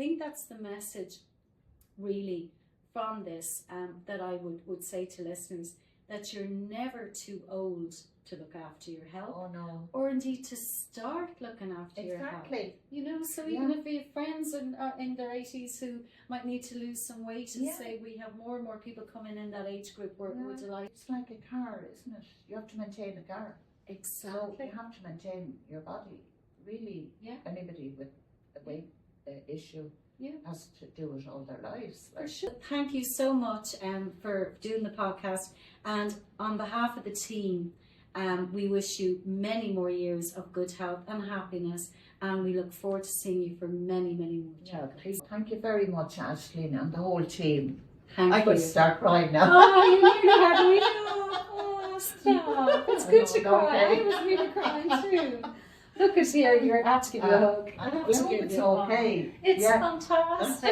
think that's the message really from this, that I would say to listeners, that you're never too old to look after your health. Oh no. Or indeed to start looking after your health. Exactly. You know, so even if we have friends in their 80s who might need to lose some weight, and say we have more and more people coming in that age group, we're delighted. It's like a car, isn't it? You have to maintain a car. Exactly. So you have to maintain your body. Really, anybody with a weight issue has to do it all their lives. For sure. Thank you so much for doing the podcast, and on behalf of the team, we wish you many more years of good health and happiness, and we look forward to seeing you for many, many more chapters. Thank you very much, Aisling, and the whole team. Thank I could you. start crying now. Oh, you nearly had me. Oh, stop. It's good to cry. I was really crying too. Look at here, you're asking me a hug. I hope it's okay. It's fantastic.